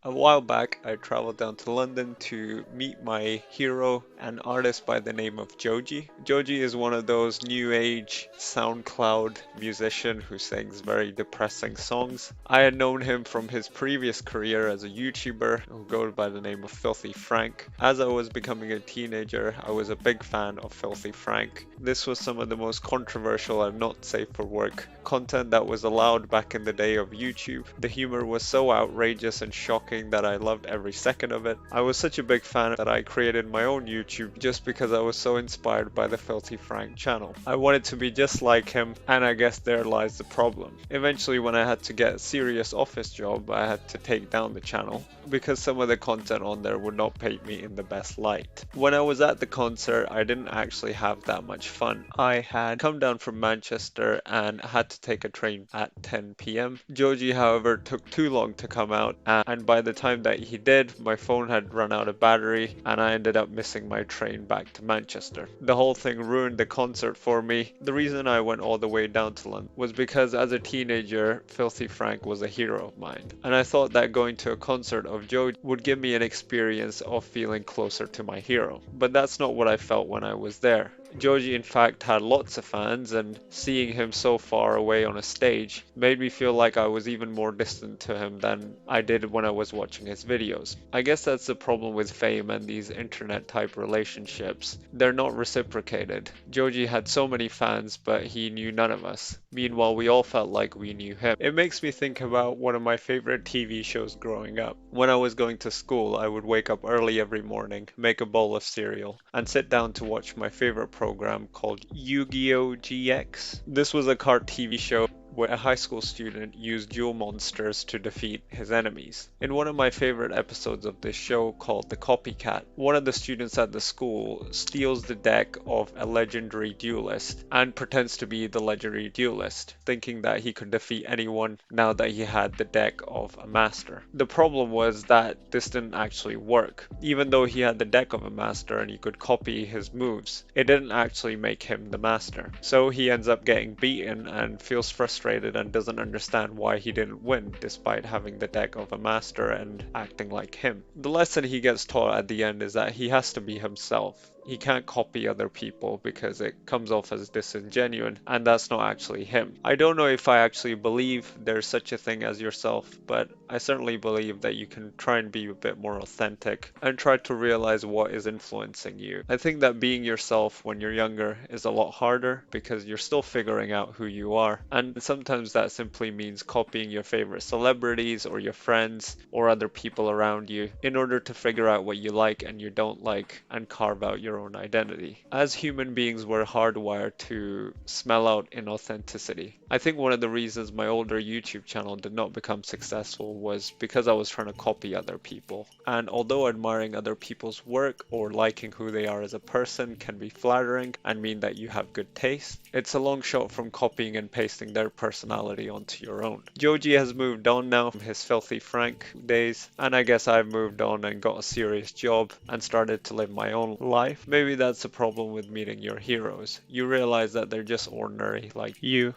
A while back, I traveled down to London to meet my hero, an artist by the name of Joji. Joji is one of those new age SoundCloud musician who sings very depressing songs. I had known him from his previous career as a YouTuber who goes by the name of Filthy Frank. As I was becoming a teenager, I was a big fan of Filthy Frank. This was some of the most controversial and not safe for work content that was allowed back in the day of YouTube. The humor was so outrageous and shocking that I loved every second of it. I was such a big fan that I created my own YouTube just because I was so inspired by the Filthy Frank channel. I wanted to be just like him, and I guess there lies the problem. Eventually, when I had to get a serious office job, I had to take down the channel because some of the content on there would not paint me in the best light. When I was at the concert, I didn't actually have that much fun. I had come down from Manchester and had to take a train at 10 p.m. Joji, however, took too long to come out, and by the time that he did, my phone had run out of battery and I ended up missing my train back to Manchester. The whole thing ruined the concert for me. The reason I went all the way down to London was because as a teenager, Filthy Frank was a hero of mine, and I thought that going to a concert of Joji would give me an experience of feeling closer to my hero. But that's not what I felt when I was there. Joji, in fact, had lots of fans, and seeing him so far away on a stage made me feel like I was even more distant to him than I did when I was watching his videos. I guess that's the problem with fame and these internet type relationships. They're not reciprocated. Joji had so many fans, but he knew none of us. Meanwhile, we all felt like we knew him. It makes me think about one of my favorite TV shows growing up. When I was going to school, I would wake up early every morning, make a bowl of cereal, and sit down to watch my favorite program called Yu-Gi-Oh! GX. This was a card TV show where a high school student used duel monsters to defeat his enemies. In one of my favorite episodes of this show called The Copycat, one of the students at the school steals the deck of a legendary duelist and pretends to be the legendary duelist, thinking that he could defeat anyone now that he had the deck of a master. The problem was that this didn't actually work. Even though he had the deck of a master and he could copy his moves, it didn't actually make him the master. So he ends up getting beaten and feels frustrated and doesn't understand why he didn't win despite having the deck of a master and acting like him. The lesson he gets taught at the end is that he has to be himself. He can't copy other people because it comes off as disingenuous, and that's not actually him. I don't know if I actually believe there's such a thing as yourself, but I certainly believe that you can try and be a bit more authentic and try to realize what is influencing you. I think that being yourself when you're younger is a lot harder because you're still figuring out who you are, and sometimes that simply means copying your favorite celebrities or your friends or other people around you in order to figure out what you like and you don't like and carve out your own identity. As human beings, we're hardwired to smell out inauthenticity. I think one of the reasons my older YouTube channel did not become successful was because I was trying to copy other people. And although admiring other people's work or liking who they are as a person can be flattering and mean that you have good taste, it's a long shot from copying and pasting their personality onto your own. Joji has moved on now from his Filthy Frank days, and I guess I've moved on and got a serious job and started to live my own life. Maybe that's the problem with meeting your heroes. You realize that they're just ordinary like you.